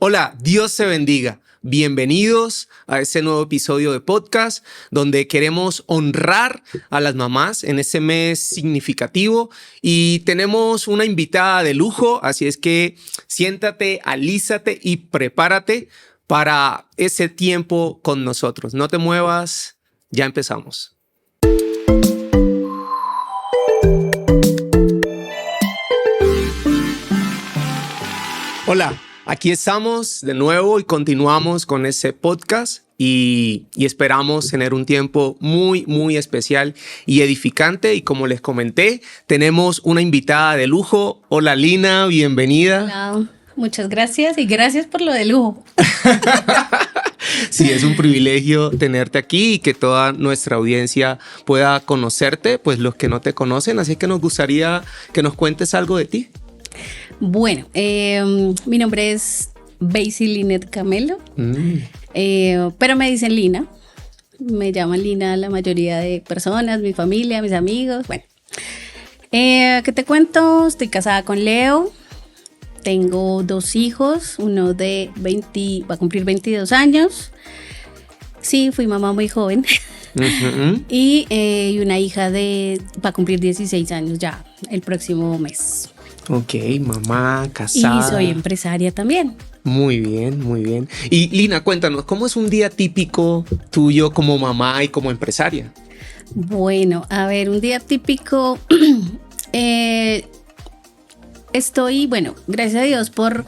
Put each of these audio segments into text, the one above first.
Hola, Dios te bendiga. Bienvenidos a este nuevo episodio de podcast donde queremos honrar a las mamás en este mes significativo y tenemos una invitada de lujo, así es que siéntate, alízate y prepárate para ese tiempo con nosotros. No te muevas, ya empezamos. Hola. Aquí estamos de nuevo y continuamos con ese podcast y esperamos tener un tiempo muy especial y edificante. Y como les comenté, tenemos una invitada de lujo. Hola Lina, bienvenida. Hola, muchas gracias y gracias por lo de lujo. Sí, es un privilegio tenerte aquí y que toda nuestra audiencia pueda conocerte, pues los que no te conocen. Así que nos gustaría que nos cuentes algo de ti. Bueno, mi nombre es Basil Linet Camelo, pero me dicen Lina. Me llaman Lina la mayoría de personas, mi familia, mis amigos. Bueno, ¿qué te cuento? Estoy casada con Leo. Tengo 2 hijos, uno de 20, va a cumplir 22 años. Sí, fui mamá muy joven. Y una hija va a cumplir 16 años ya el próximo mes. Ok, mamá, casada. Y soy empresaria también. Muy bien, muy bien. Y Lina, cuéntanos, ¿cómo es un día típico tuyo como mamá y como empresaria? Bueno, a ver, un día típico. Bueno, gracias a Dios por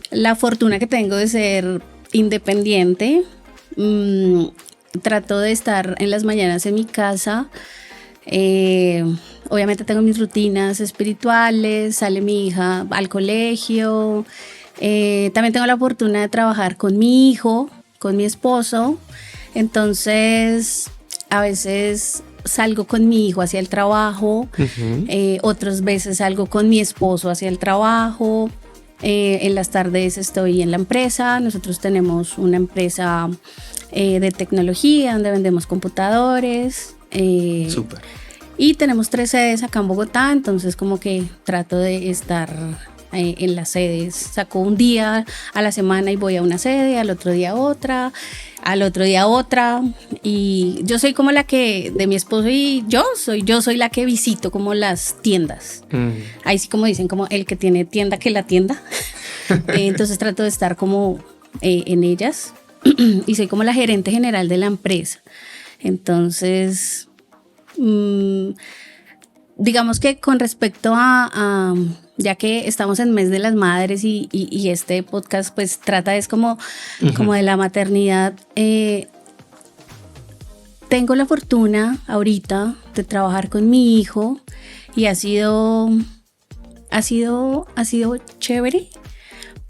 la fortuna que tengo de ser independiente. Trato de estar en las mañanas en mi casa. Obviamente tengo mis rutinas espirituales, sale mi hija al colegio, también tengo la fortuna de trabajar con mi hijo, con mi esposo, entonces a veces salgo con mi hijo hacia el trabajo, otras veces salgo con mi esposo hacia el trabajo, en las tardes estoy en la empresa. Nosotros tenemos una empresa de tecnología donde vendemos computadores. Súper. Y tenemos 3 sedes acá en Bogotá, entonces como que trato de estar en las sedes. Saco un día a la semana y voy a una sede, al otro día otra, al otro día otra. Y yo soy como la que, de mi esposo y yo soy la que visito como las tiendas. Ahí sí como dicen, como el que tiene tienda que la tienda. Entonces trato de estar como en ellas y soy como la gerente general de la empresa. Entonces, digamos que con respecto a ya que estamos en mes de las madres y este podcast pues trata es como de la maternidad, tengo la fortuna ahorita de trabajar con mi hijo y ha sido chévere.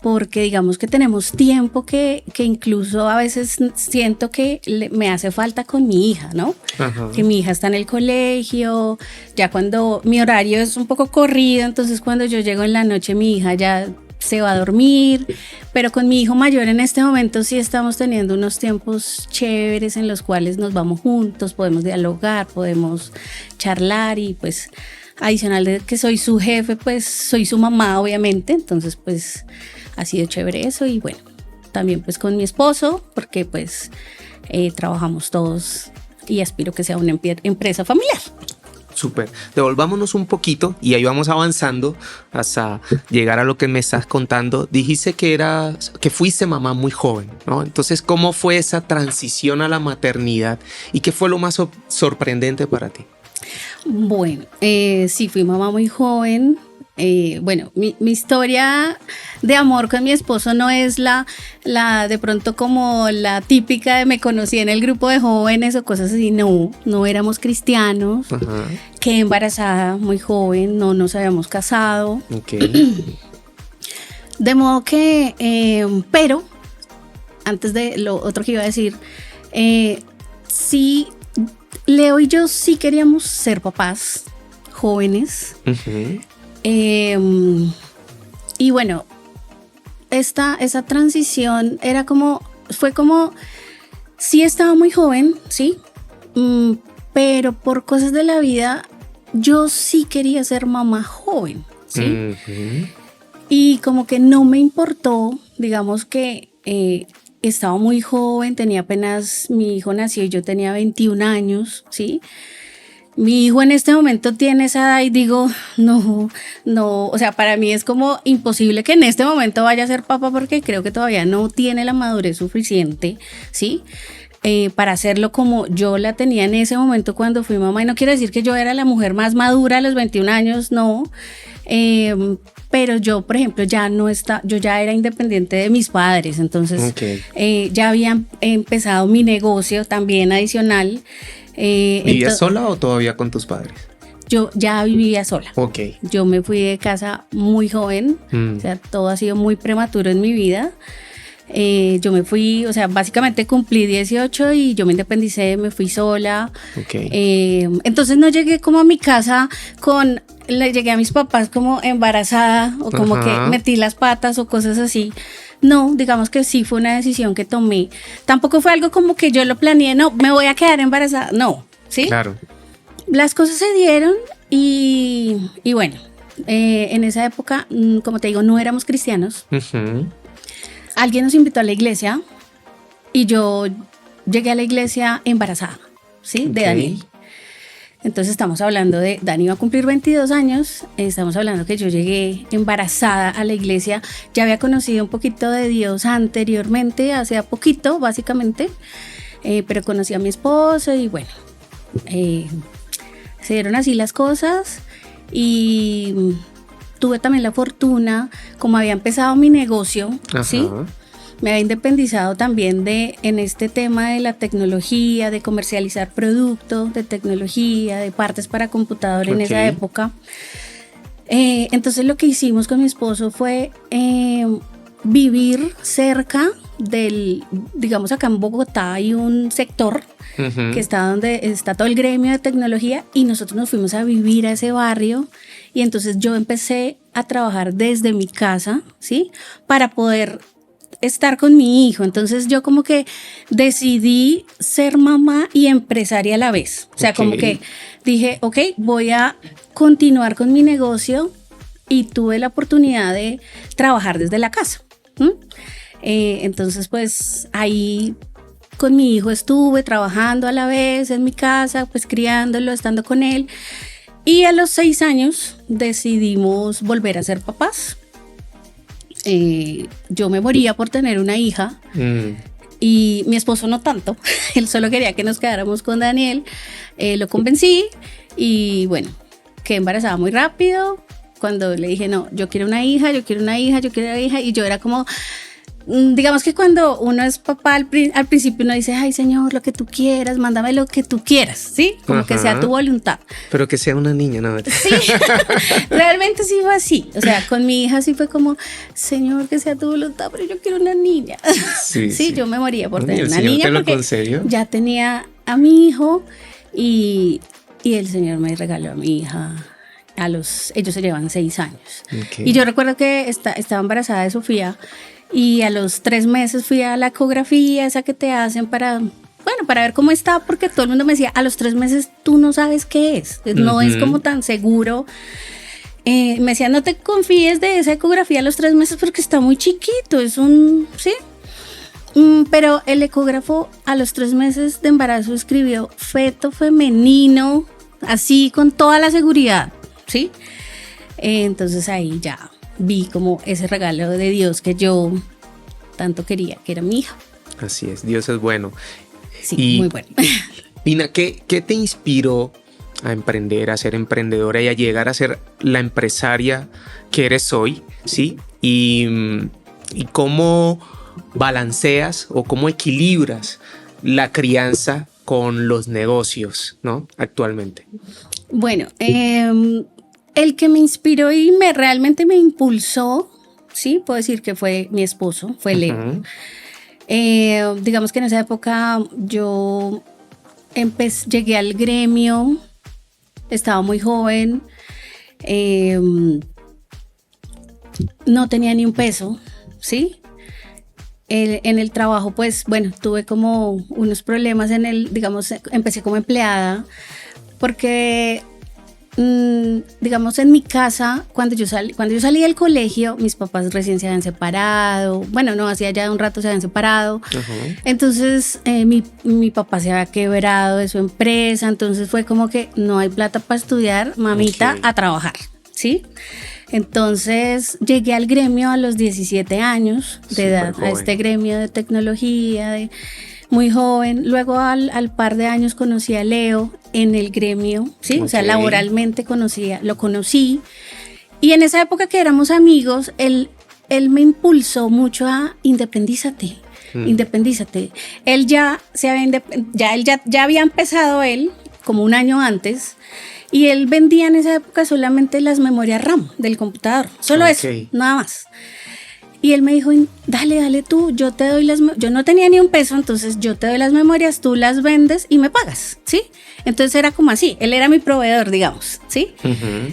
Porque digamos que tenemos tiempo que incluso a veces siento que me hace falta con mi hija, ¿no? Ajá. Que mi hija está en el colegio, ya cuando mi horario es un poco corrido, entonces cuando yo llego en la noche mi hija ya se va a dormir, pero con mi hijo mayor en este momento sí estamos teniendo unos tiempos chéveres en los cuales nos vamos juntos, podemos dialogar, podemos charlar y pues adicional de que soy su jefe, pues soy su mamá obviamente, entonces pues ha sido chévere eso y bueno, también pues con mi esposo porque pues trabajamos todos y aspiro que sea una empresa familiar. Súper. Devolvámonos un poquito y ahí vamos avanzando hasta llegar a lo que me estás contando. Dijiste que fuiste mamá muy joven, ¿no? Entonces, ¿cómo fue esa transición a la maternidad y qué fue lo más sorprendente para ti? Bueno, sí, fui mamá muy joven. Bueno, mi historia de amor con mi esposo no es la de pronto como la típica de me conocí en el grupo de jóvenes o cosas así. No éramos cristianos. Ajá. Quedé embarazada muy joven, no nos habíamos casado. Okay. De modo que, pero antes de lo otro que iba a decir, sí, Leo y yo sí queríamos ser papás jóvenes. Uh-huh. Y bueno, esa transición fue como, sí estaba muy joven, sí, pero por cosas de la vida yo sí quería ser mamá joven, sí. Uh-huh. Y como que no me importó digamos que estaba muy joven, tenía apenas, mi hijo nació y yo tenía 21 años, ¿sí? Mi hijo en este momento tiene esa edad y digo, no, o sea, para mí es como imposible que en este momento vaya a ser papá porque creo que todavía no tiene la madurez suficiente, ¿sí? Para hacerlo como yo la tenía en ese momento cuando fui mamá. Y no quiere decir que yo era la mujer más madura a los 21 años, no. Pero yo, por ejemplo, yo ya era independiente de mis padres, entonces ya había empezado mi negocio también adicional. ¿Vivías sola o todavía con tus padres? Yo ya vivía sola. Ok. Yo me fui de casa muy joven, o sea, todo ha sido muy prematuro en mi vida. Yo me fui, o sea, básicamente cumplí 18 y yo me independicé, me fui sola. Entonces no llegué como a mi casa llegué a mis papás como embarazada o como que metí las patas o cosas así. No, digamos que sí fue una decisión que tomé. Tampoco fue algo como que yo lo planeé, no, me voy a quedar embarazada, no, ¿sí? Claro. Las cosas se dieron y bueno, en esa época, como te digo, no éramos cristianos. Alguien nos invitó a la iglesia y yo llegué a la iglesia embarazada, ¿sí? De Daniel. Entonces estamos hablando de, Dani va a cumplir 22 años, estamos hablando que yo llegué embarazada a la iglesia, ya había conocido un poquito de Dios anteriormente, hace poquito básicamente, pero conocí a mi esposo y bueno, se dieron así las cosas y tuve también la fortuna, como había empezado mi negocio, ¿sí? Me había independizado también en este tema de la tecnología, de comercializar productos de tecnología, de partes para computador en esa época. Entonces lo que hicimos con mi esposo fue vivir cerca digamos acá en Bogotá hay un sector que está donde está todo el gremio de tecnología y nosotros nos fuimos a vivir a ese barrio y entonces yo empecé a trabajar desde mi casa, ¿sí? Para poder estar con mi hijo. Entonces yo como que decidí ser mamá y empresaria a la vez. O sea, como que dije, ok, voy a continuar con mi negocio y tuve la oportunidad de trabajar desde la casa. Entonces pues ahí con mi hijo estuve trabajando a la vez en mi casa, pues criándolo, estando con él. Y a los 6 años decidimos volver a ser papás. Yo me moría por tener una hija y mi esposo no tanto, él solo quería que nos quedáramos con Daniel, lo convencí y bueno, quedé embarazada muy rápido. Cuando le dije no, yo quiero una hija y yo era como, digamos que cuando uno es papá al principio uno dice, ay Señor, lo que tú quieras, mándame lo que tú quieras, ¿sí? Como que sea tu voluntad. Pero que sea una niña, ¿no? Sí, realmente sí fue así. O sea, con mi hija sí fue como, Señor, que sea tu voluntad, pero yo quiero una niña. Sí, yo me moría por tener una niña porque ya tenía a mi hijo y el Señor me regaló a mi hija. Ellos se llevan 6 años. Y yo recuerdo que estaba embarazada de Sofía y a los 3 meses fui a la ecografía, esa que te hacen para ver cómo está, porque todo el mundo me decía, a los 3 meses tú no sabes qué es, no es como tan seguro. Me decían, no te confíes de esa ecografía a los 3 meses porque está muy chiquito, ¿sí? Pero el ecógrafo a los 3 meses de embarazo escribió feto femenino, así con toda la seguridad, ¿sí? Entonces ahí ya vi como ese regalo de Dios que yo tanto quería, que era mi hija. Así es, Dios es bueno. Sí, muy bueno. Lina, ¿qué te inspiró a emprender, a ser emprendedora y a llegar a ser la empresaria que eres hoy? ¿Sí? Y cómo balanceas o cómo equilibras la crianza con los negocios, ¿no? Actualmente. Bueno, el que me inspiró y realmente me impulsó, sí, puedo decir que fue mi esposo, fue Leo. Digamos que en esa época yo llegué al gremio, estaba muy joven, no tenía ni un peso, ¿sí? En el trabajo, pues, bueno, tuve como unos problemas digamos, empecé como empleada, porque digamos, en mi casa, cuando yo salí del colegio, mis papás recién se habían separado. Bueno, no, hacía ya un rato se habían separado. Entonces, mi papá se había quebrado de su empresa. Entonces fue como que no hay plata para estudiar, mamita, a trabajar, ¿sí? Entonces llegué al gremio a los 17 años de edad, a este gremio de tecnología, muy joven. Luego al par de años conocí a Leo en el gremio, ¿sí? O sea, laboralmente lo conocí. Y en esa época que éramos amigos, él me impulsó mucho a independízate. Él ya había empezado como un año antes. Y él vendía en esa época solamente las memorias RAM del computador. Solo eso, nada más. Y él me dijo, dale tú, yo te doy yo no tenía ni un peso, entonces yo te doy las memorias, tú las vendes y me pagas, ¿sí? Entonces era como así, él era mi proveedor, digamos, ¿sí?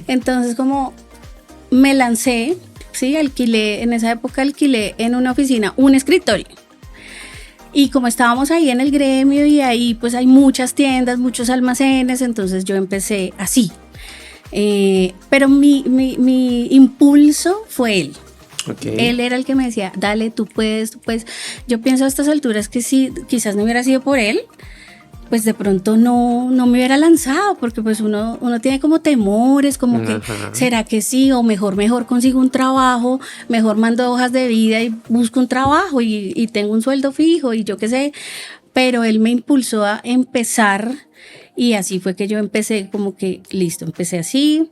Entonces como me lancé, ¿sí? En esa época alquilé en una oficina un escritorio. Y como estábamos ahí en el gremio y ahí pues hay muchas tiendas, muchos almacenes, entonces yo empecé así. Pero mi impulso fue él. Él era el que me decía, dale, tú puedes. Yo pienso a estas alturas que si quizás no hubiera sido por él, pues de pronto no me hubiera lanzado, porque pues uno tiene como temores, como que ¿será que sí? O mejor consigo un trabajo, mejor mando hojas de vida y busco un trabajo y tengo un sueldo fijo y yo qué sé. Pero él me impulsó a empezar y así fue que yo empecé como que listo, empecé así.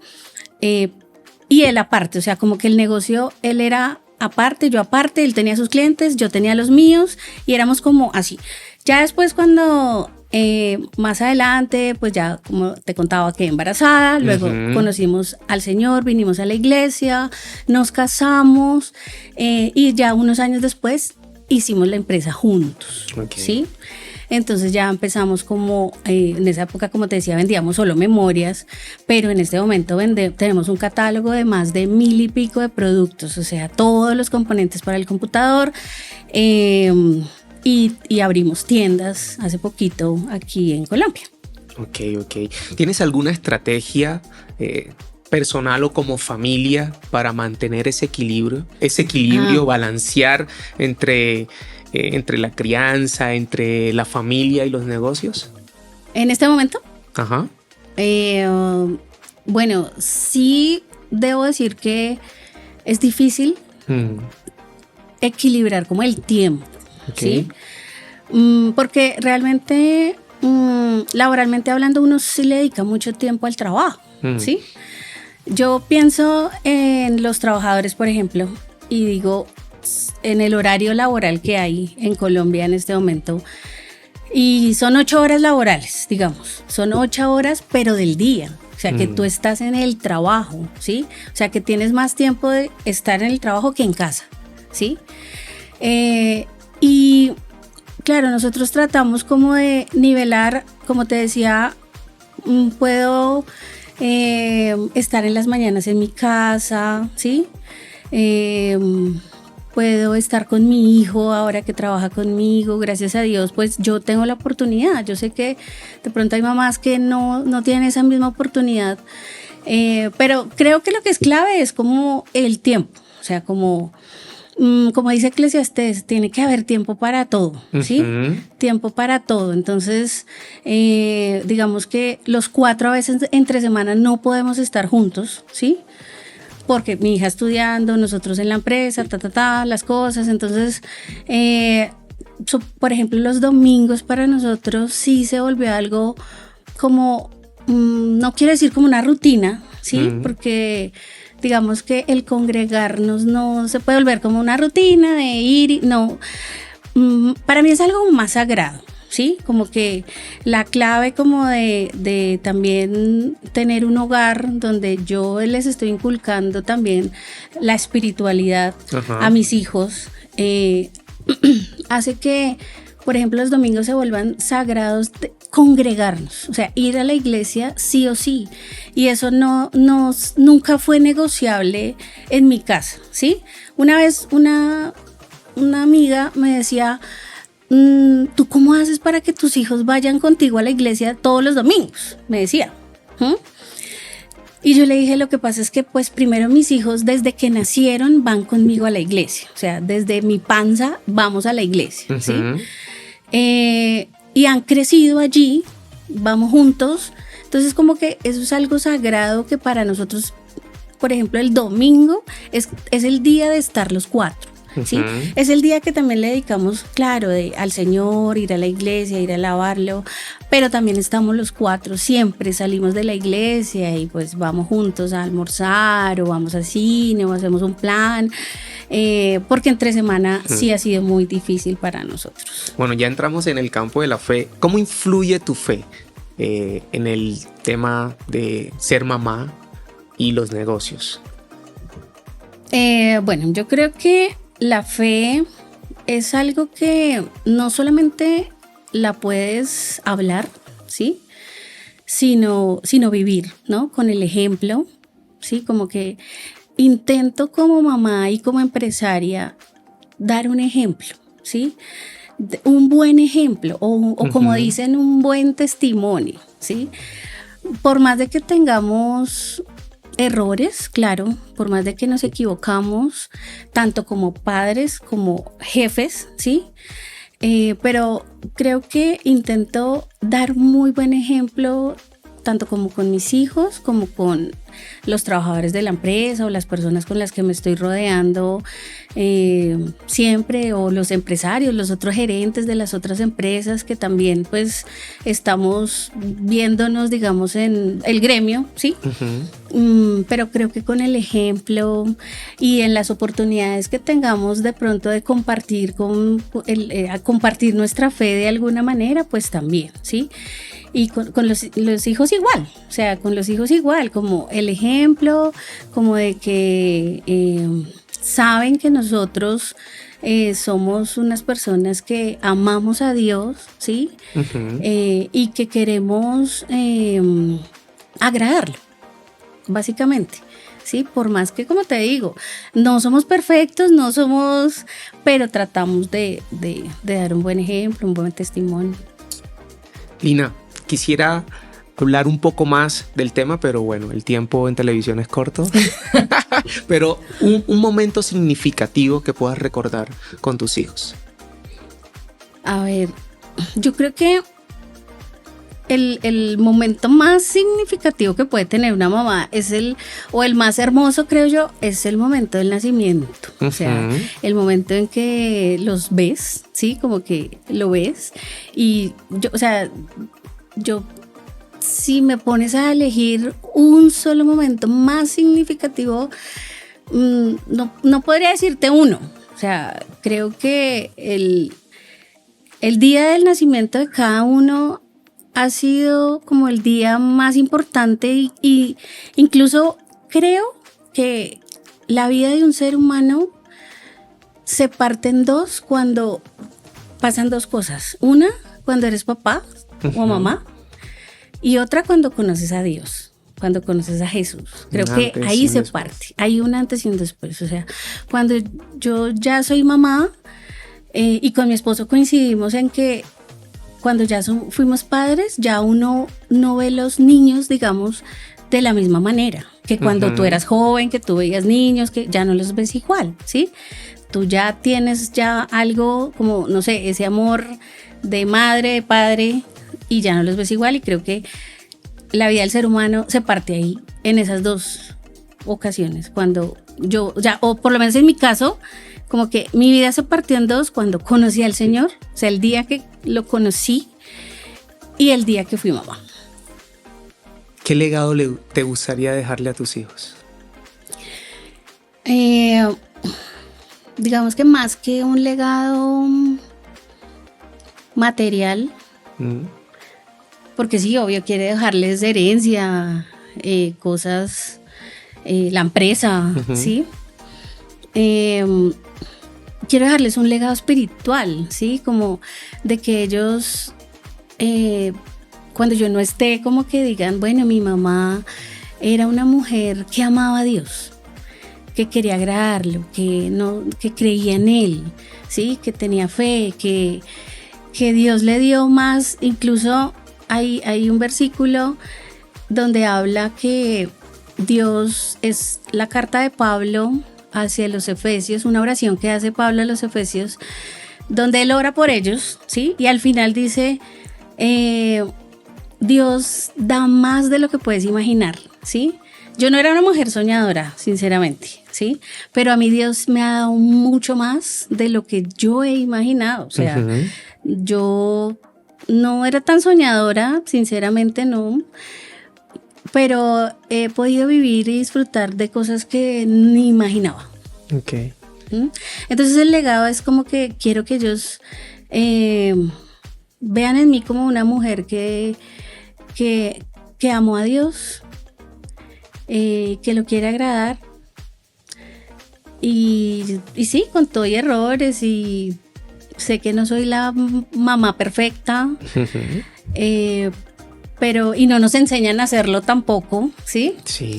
Y él aparte, o sea, como que el negocio, él era aparte, yo aparte, él tenía sus clientes, yo tenía los míos y éramos como así. Ya después cuando más adelante, pues ya como te contaba, quedé embarazada, luego conocimos al Señor, vinimos a la iglesia, nos casamos y ya unos años después hicimos la empresa juntos, ¿sí? Entonces ya empezamos como, en esa época, como te decía, vendíamos solo memorias, pero en este momento tenemos un catálogo de más de 1,000 y pico de productos, o sea, todos los componentes para el computador, y abrimos tiendas hace poquito aquí en Colombia. Ok. ¿Tienes alguna estrategia personal o como familia para mantener ese equilibrio, balancear entre la crianza, entre la familia y los negocios? ¿En este momento? Ajá. Bueno, sí debo decir que es difícil equilibrar como el tiempo, ¿sí? Porque realmente, laboralmente hablando, uno sí le dedica mucho tiempo al trabajo, ¿sí? Yo pienso en los trabajadores, por ejemplo, y digo, en el horario laboral que hay en Colombia en este momento, y son 8 horas laborales, digamos, son 8 horas, pero del día. O sea, que tú estás en el trabajo, ¿sí? O sea, que tienes más tiempo de estar en el trabajo que en casa, ¿sí? Y claro, nosotros tratamos como de nivelar, como te decía, puedo estar en las mañanas en mi casa, ¿sí? Puedo estar con mi hijo ahora que trabaja conmigo, gracias a Dios, pues yo tengo la oportunidad. Yo sé que de pronto hay mamás que no tienen esa misma oportunidad, pero creo que lo que es clave es como el tiempo, o sea, como dice Eclesiastés, tiene que haber tiempo para todo, ¿sí? Tiempo para todo. Entonces, digamos que los 4 a veces entre semana no podemos estar juntos, ¿sí? Porque mi hija estudiando, nosotros en la empresa, las cosas. Entonces, por ejemplo, los domingos para nosotros sí se volvió algo como, no quiero decir como una rutina, ¿sí? Porque digamos que el congregarnos no se puede volver como una rutina de ir, no. Para mí es algo más sagrado, ¿sí? Como que la clave como de también tener un hogar donde yo les estoy inculcando también la espiritualidad a mis hijos, hace que, por ejemplo, los domingos se vuelvan sagrados de congregarnos, o sea, ir a la iglesia sí o sí, y eso nunca fue negociable en mi casa, ¿sí? Una vez una amiga me decía, ¿tú cómo haces para que tus hijos vayan contigo a la iglesia todos los domingos? Me decía. Y yo le dije, lo que pasa es que pues primero mis hijos desde que nacieron van conmigo a la iglesia, o sea, desde mi panza vamos a la iglesia, ¿sí? Y han crecido allí, vamos juntos, entonces como que eso es algo sagrado que para nosotros, por ejemplo, el domingo es el día de estar los 4. ¿Sí? Es el día que también le dedicamos, claro, al Señor, ir a la iglesia, ir a alabarlo, pero también estamos los 4, siempre salimos de la iglesia y pues vamos juntos a almorzar o vamos al cine o hacemos un plan, porque entre semana sí ha sido muy difícil para nosotros. Bueno, ya entramos en el campo de la fe. ¿Cómo influye tu fe en el tema de ser mamá y los negocios? Bueno, yo creo que la fe es algo que no solamente la puedes hablar, ¿sí? Sino vivir, ¿no? Con el ejemplo, ¿sí? Como que intento como mamá y como empresaria dar un ejemplo, ¿sí? Un buen ejemplo o como dicen, un buen testimonio, ¿sí? Por más de que tengamos errores, claro, por más de que nos equivocamos, tanto como padres como jefes, ¿sí? Pero creo que intento dar muy buen ejemplo, tanto como con mis hijos, como con los trabajadores de la empresa o las personas con las que me estoy rodeando siempre, o los empresarios, los otros gerentes de las otras empresas que también pues estamos viéndonos, digamos, en el gremio, ¿sí? Pero creo que con el ejemplo y en las oportunidades que tengamos de pronto de compartir compartir nuestra fe de alguna manera, pues también, ¿sí? Y con los hijos igual, o sea, con los hijos igual, como el ejemplo, como de que saben que nosotros somos unas personas que amamos a Dios, ¿sí? Y que queremos agradarlo, básicamente. Sí, por más que, como te digo, no somos perfectos, pero tratamos de dar un buen ejemplo, un buen testimonio. Lina, quisiera hablar un poco más del tema, pero bueno, el tiempo en televisión es corto. Pero un momento significativo que puedas recordar con tus hijos. A ver, yo creo que el momento más significativo que puede tener una mamá el más hermoso, creo yo, es el momento del nacimiento. O sea, el momento en que los ves, ¿sí? Como que lo ves. Y yo, si me pones a elegir un solo momento más significativo, no podría decirte uno. O sea, creo que el día del nacimiento de cada uno ha sido como el día más importante y incluso creo que la vida de un ser humano se parte en dos cuando pasan dos cosas. Una, cuando eres papá o mamá, y otra cuando conoces a Dios, cuando conoces a Jesús. Creo que ahí se parte, hay un antes y un después. O sea, cuando yo ya soy mamá y con mi esposo coincidimos en que cuando ya fuimos padres, ya uno no ve los niños, digamos, de la misma manera que cuando tú eras joven, que tú veías niños, que ya no los ves igual, ¿sí? Tú ya tienes algo como, no sé, ese amor de madre, de padre, y ya no los ves igual. Y creo que la vida del ser humano se parte ahí, en esas dos ocasiones. Cuando o por lo menos en mi caso, como que mi vida se partió en dos cuando conocí al Señor, o sea, el día que lo conocí y el día que fui mamá. ¿Qué legado te gustaría dejarle a tus hijos? Digamos que más que un legado material, porque sí, obvio, quiere dejarles de herencia, cosas, la empresa, ¿sí? Quiero dejarles un legado espiritual, ¿sí? Como de que ellos, cuando yo no esté, como que digan, bueno, mi mamá era una mujer que amaba a Dios, que quería agradarlo, que creía en Él, ¿sí? Que tenía fe, que Dios le dio más. Incluso hay un versículo donde habla que Dios es la carta de Pablo hacia los Efesios, una oración que hace Pablo a los Efesios, donde él ora por ellos, ¿sí? Y al final dice, Dios da más de lo que puedes imaginar, ¿sí? Yo no era una mujer soñadora, sinceramente, ¿sí? Pero a mí Dios me ha dado mucho más de lo que yo he imaginado. O sea, yo no era tan soñadora, sinceramente no. Pero he podido vivir y disfrutar de cosas que ni imaginaba. Okay. Entonces el legado es como que quiero que ellos vean en mí como una mujer que amó a Dios, que lo quiere agradar. Y sí, con todo y errores, y sé que no soy la mamá perfecta, pero y no nos enseñan a hacerlo tampoco, ¿sí? Sí.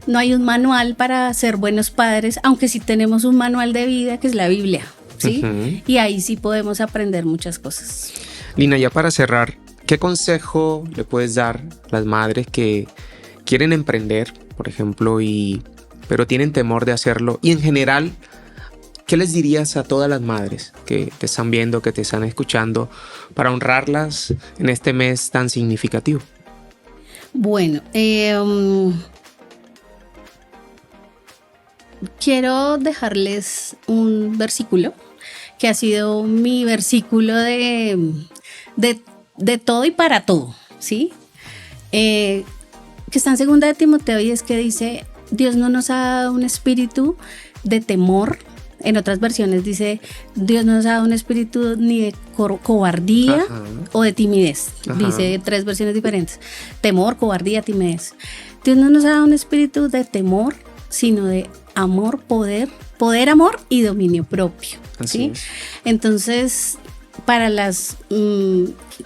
No hay un manual para ser buenos padres, aunque sí tenemos un manual de vida que es la Biblia, ¿sí? Y ahí sí podemos aprender muchas cosas. Lina, ya para cerrar, ¿qué consejo le puedes dar a las madres que quieren emprender, por ejemplo, pero tienen temor de hacerlo? Y en general, ¿qué les dirías a todas las madres que te están viendo, que te están escuchando, para honrarlas en este mes tan significativo? Bueno, quiero dejarles un versículo que ha sido mi versículo de todo y para todo, ¿sí? Que está en 2 de Timoteo, y es que dice, Dios no nos ha dado un espíritu de temor. En otras versiones dice, Dios no nos ha dado un espíritu ni de cobardía o de timidez. Dice 3 versiones diferentes. Temor, cobardía, timidez. Dios no nos ha dado un espíritu de temor, sino de amor, poder, amor y dominio propio. ¿Sí? Entonces, para las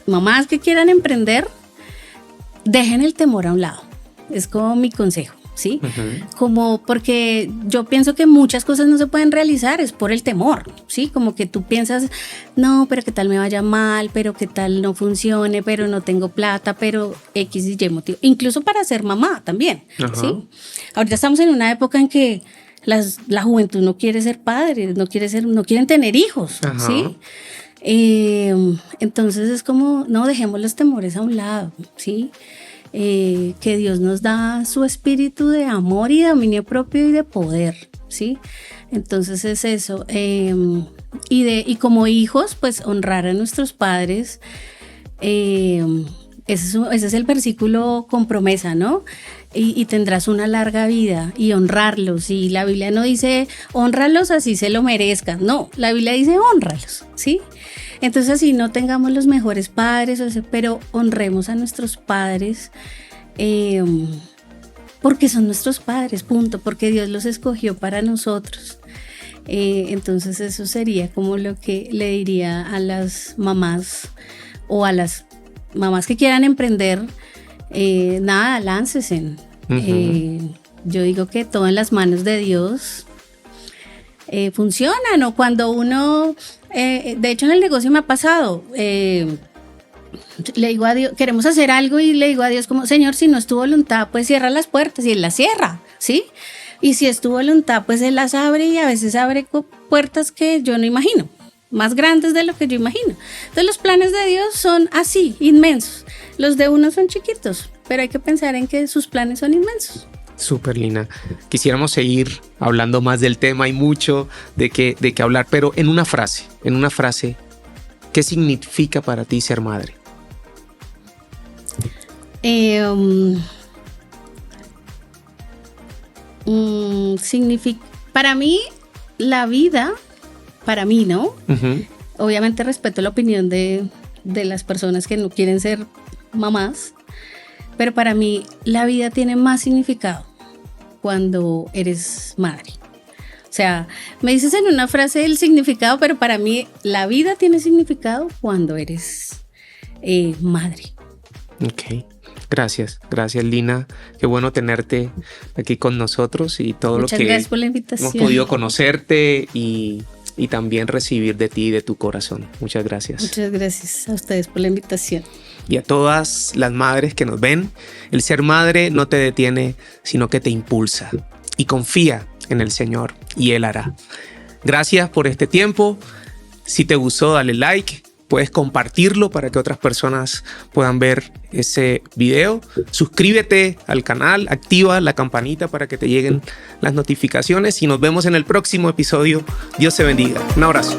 mamás que quieran emprender, dejen el temor a un lado. Es como mi consejo. ¿Sí? Como porque yo pienso que muchas cosas no se pueden realizar es por el temor, ¿sí? Como que tú piensas, no, pero qué tal me vaya mal, pero qué tal no funcione, pero no tengo plata, pero X y Y motivo. Incluso para ser mamá también, ¿sí? Ahorita estamos en una época en que la juventud no quiere ser padre, no quieren tener hijos, ¿sí? Entonces es como, no, dejemos los temores a un lado, ¿sí? Que Dios nos da su espíritu de amor y de dominio propio y de poder, ¿sí? Entonces es eso. Y como hijos, pues honrar a nuestros padres. Ese es el versículo con promesa, ¿no? Y tendrás una larga vida, y honrarlos. Y la Biblia no dice honralos así se lo merezcan, no, la Biblia dice honralos, ¿sí? Entonces así no tengamos los mejores padres, pero honremos a nuestros padres porque son nuestros padres, punto, porque Dios los escogió para nosotros. Entonces eso sería como lo que le diría a las mamás o a las mamás que quieran emprender. Nada, láncesen. Yo digo que todo en las manos de Dios funciona, ¿no? Cuando uno, de hecho en el negocio me ha pasado, le digo a Dios, queremos hacer algo y le digo a Dios como, Señor, si no es tu voluntad, pues cierra las puertas, y Él las cierra, ¿sí? Y si es tu voluntad, pues Él las abre, y a veces abre puertas que yo no imagino, más grandes de lo que yo imagino. Entonces los planes de Dios son así, inmensos. Los de uno son chiquitos, pero hay que pensar en que sus planes son inmensos. Súper, Lina. Quisiéramos seguir hablando más del tema, hay mucho de qué hablar, pero en una frase, ¿qué significa para ti ser madre? Significa, para mí, la vida, para mí, ¿no? Obviamente respeto la opinión de las personas que no quieren ser mamás, pero para mí la vida tiene más significado cuando eres madre. O sea, me dices en una frase el significado, pero para mí la vida tiene significado cuando eres madre. Ok, gracias Lina, qué bueno tenerte aquí con nosotros y todo Muchas lo que gracias por la invitación. hemos podido conocerte y y también recibir de ti y de tu corazón. Muchas gracias. Muchas gracias a ustedes por la invitación. Y a todas las madres que nos ven, el ser madre no te detiene, sino que te impulsa. Y confía en el Señor y Él hará. Gracias por este tiempo. Si te gustó, dale like. Puedes compartirlo para que otras personas puedan ver ese video. Suscríbete al canal, activa la campanita para que te lleguen las notificaciones y nos vemos en el próximo episodio. Dios te bendiga. Un abrazo.